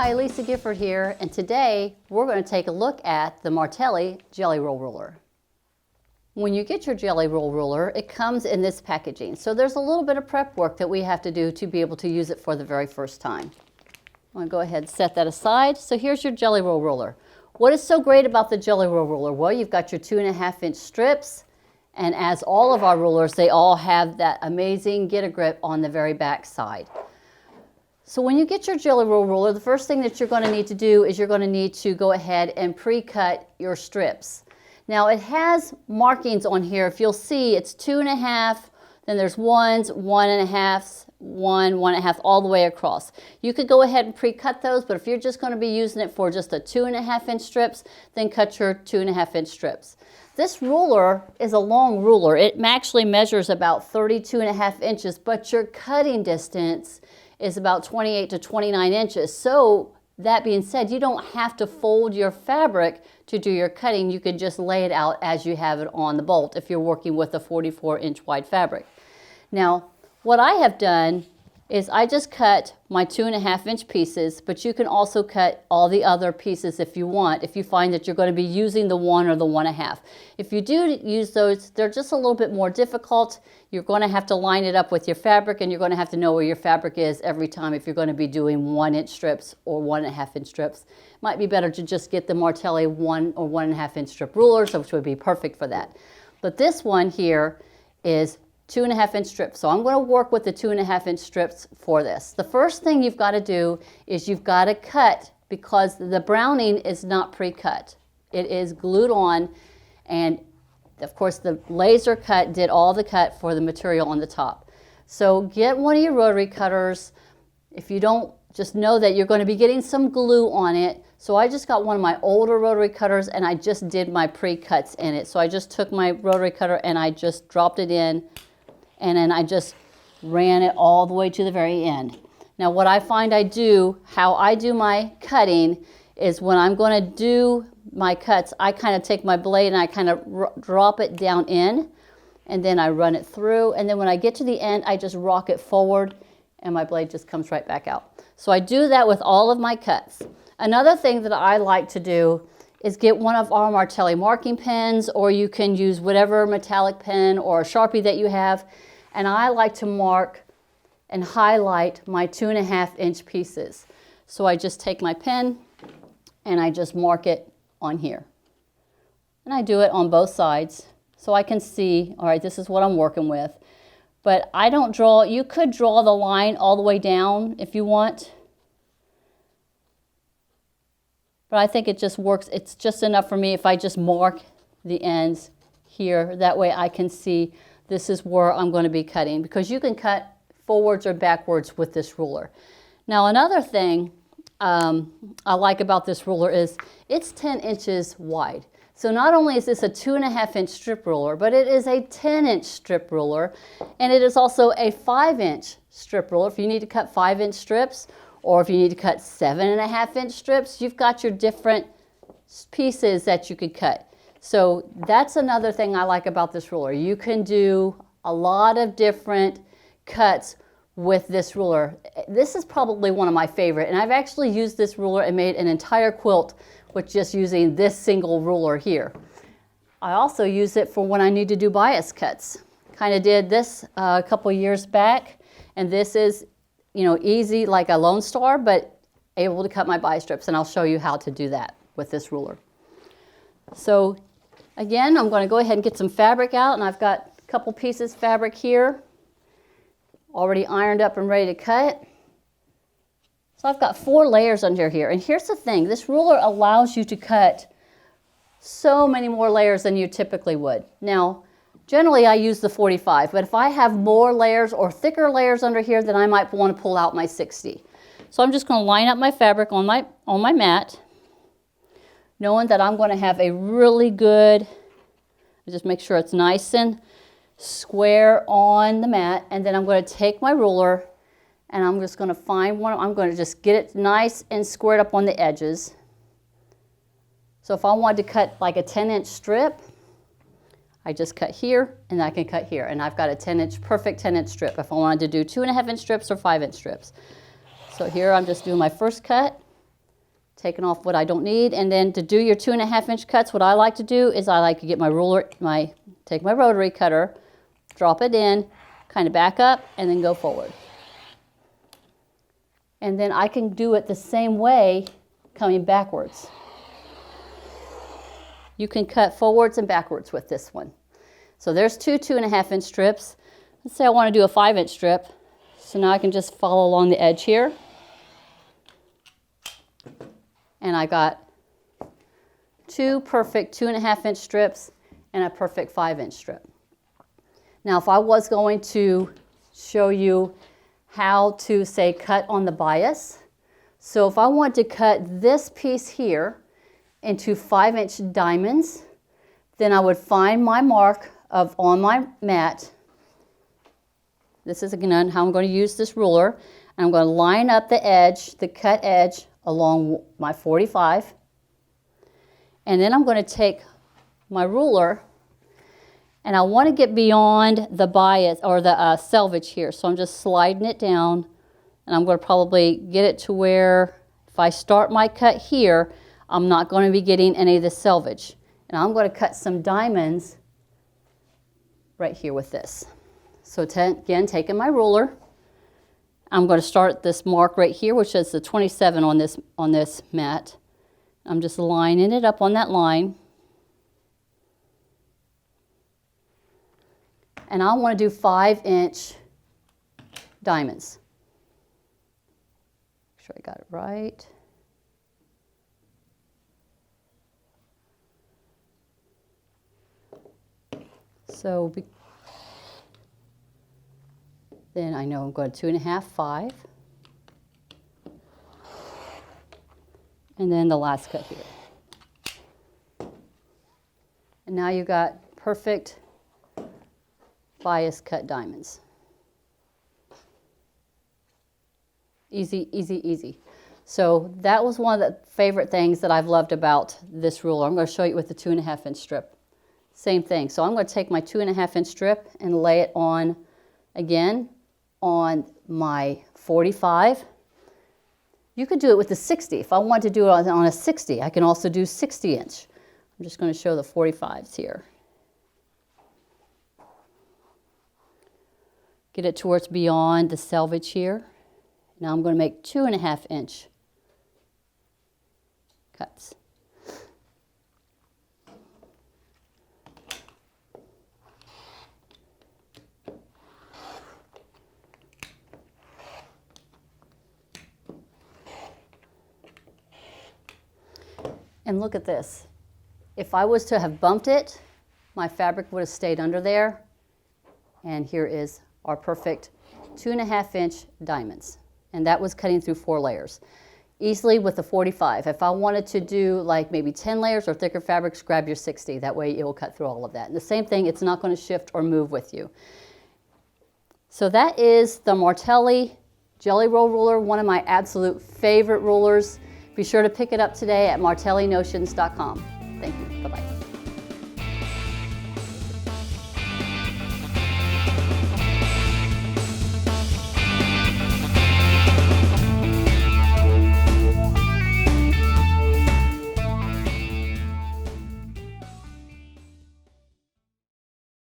Hi, Lisa Gifford here, and today we're going to take a look at the Martelli Jelly Roll Ruler. When you get your Jelly Roll Ruler, it comes in this packaging. So there's a little bit of prep work that we have to do to be able to use it for the very first time. I'm going to go ahead and set that aside. So here's your Jelly Roll Ruler. What is so great about the Jelly Roll Ruler? Well, you've got your 2.5-inch strips, and as all of our rulers, they all have that amazing get-a-grip on the very back side. So when you get your Jelly Roll Ruler, the first thing that you're going to need to do is you're going to need to go ahead and pre-cut your strips. Now it has markings on here. If you'll see, it's 2.5, then there's 1s, 1.5s, 1.5, all the way across. You could go ahead and pre-cut those, but if you're just going to be using it for just a 2.5-inch strips, then cut your 2.5-inch strips. This ruler is a long ruler. It actually measures about 32.5 inches, but your cutting distance is about 28 to 29 inches. So that being said, you don't have to fold your fabric to do your cutting. You can just lay it out as you have it on the bolt if you're working with a 44-inch wide fabric. Now, what I have done is I just cut my 2.5-inch pieces, but you can also cut all the other pieces if you want, if you find that you're going to be using the 1 or the 1.5. If you do use those, they're just a little bit more difficult. You're going to have to line it up with your fabric, and you're going to have to know where your fabric is every time if you're going to be doing 1-inch strips or 1.5-inch strips. It might be better to just get the Martelli 1 or 1.5-inch strip rulers, which would be perfect for that. But this one here is 2.5-inch strips. So I'm going to work with the 2.5-inch strips for this. The first thing you've got to do is you've got to cut, because the browning is not pre-cut. It is glued on, and of course the laser cut did all the cut for the material on the top. So get one of your rotary cutters. If you don't, just know that you're going to be getting some glue on it. So I just got one of my older rotary cutters and I just did my pre-cuts in it. So I just took my rotary cutter and I just dropped it in, and then I just ran it all the way to the very end. Now what I find I do, how I do my cutting, is when I'm going to do my cuts, I kind of take my blade and I kind of drop it down in, and then I run it through, and then when I get to the end, I just rock it forward and my blade just comes right back out. So I do that with all of my cuts. Another thing that I like to do is get one of our Martelli marking pens, or you can use whatever metallic pen or a Sharpie that you have. And I like to mark and highlight my 2.5-inch pieces. So I just take my pen and I just mark it on here. And I do it on both sides so I can see, all right, this is what I'm working with. But I don't draw, you could draw the line all the way down if you want. But I think it just works, it's just enough for me if I just mark the ends here. That way I can see this is where I'm going to be cutting, because you can cut forwards or backwards with this ruler. Now another thing I like about this ruler is it's 10 inches wide. So not only is this a 2.5-inch strip ruler, but it is a 10-inch strip ruler, and it is also a 5-inch strip ruler. If you need to cut 5-inch strips, or if you need to cut 7.5-inch strips, you've got your different pieces that you could cut. So that's another thing I like about this ruler. You can do a lot of different cuts with this ruler. This is probably one of my favorite, and I've actually used this ruler and made an entire quilt with just using this single ruler here. I also use it for when I need to do bias cuts. Kind of did this a couple years back, and this is, you know, easy like a Lone Star, but able to cut my bias strips, and I'll show you how to do that with this ruler. So again, I'm going to go ahead and get some fabric out, and I've got a couple pieces of fabric here already ironed up and ready to cut. So I've got 4 layers under here, and here's the thing, this ruler allows you to cut so many more layers than you typically would. Now generally I use the 45, but if I have more layers or thicker layers under here, then I might want to pull out my 60. So I'm just going to line up my fabric on my mat, knowing that I'm going to have a really good, just make sure it's nice and square on the mat, and then I'm going to take my ruler and I'm just going to find one. I'm going to just get it nice and squared up on the edges. So if I wanted to cut like a 10-inch strip, I just cut here and I can cut here, and I've got a 10-inch, perfect 10-inch strip if I wanted to do 2.5-inch strips or 5-inch strips. So here I'm just doing my first cut, taking off what I don't need. And then to do your 2.5 inch cuts, what I like to do is I like to get my ruler, take my rotary cutter, drop it in, kind of back up, and then go forward. And then I can do it the same way coming backwards. You can cut forwards and backwards with this one. So there's two 2.5 inch strips. Let's say I want to do a 5 inch strip. So now I can just follow along the edge here. And I got two perfect 2.5 inch strips and a perfect 5 inch strip. Now, if I was going to show you how to, say, cut on the bias, so if I want to cut this piece here into 5 inch diamonds, then I would find my mark on my mat. This is again how I'm going to use this ruler. And I'm going to line up the edge, the cut edge, along my 45. And then I'm going to take my ruler, and I want to get beyond the bias or the selvage here. So I'm just sliding it down, and I'm going to probably get it to where if I start my cut here, I'm not going to be getting any of the selvage. And I'm going to cut some diamonds right here with this. So again, taking my ruler, I'm going to start this mark right here, which is the 27 on this mat. I'm just lining it up on that line. And I want to do 5 inch diamonds. Make sure I got it right. So then I know I'm going 2.5, 5. And then the last cut here. And now you got perfect bias cut diamonds. Easy, easy, easy. So that was one of the favorite things that I've loved about this ruler. I'm going to show you with the 2.5 inch strip. Same thing. So I'm going to take my 2.5 inch strip and lay it on, again, on my 45. You could do it with the 60. If I want to do it on a 60, I can also do 60 inch. I'm just going to show the 45s here. Get it towards beyond the selvage here. Now I'm going to make 2.5 inch cuts. And look at this. If I was to have bumped it, my fabric would have stayed under there. And here is our perfect 2.5 inch diamonds. And that was cutting through 4 layers. Easily with the 45. If I wanted to do like maybe 10 layers or thicker fabrics, grab your 60. That way it will cut through all of that. And the same thing, it's not going to shift or move with you. So that is the Martelli Jelly Roll Ruler, one of my absolute favorite rulers. Be sure to pick it up today at martellinotions.com. Thank you. Bye-bye.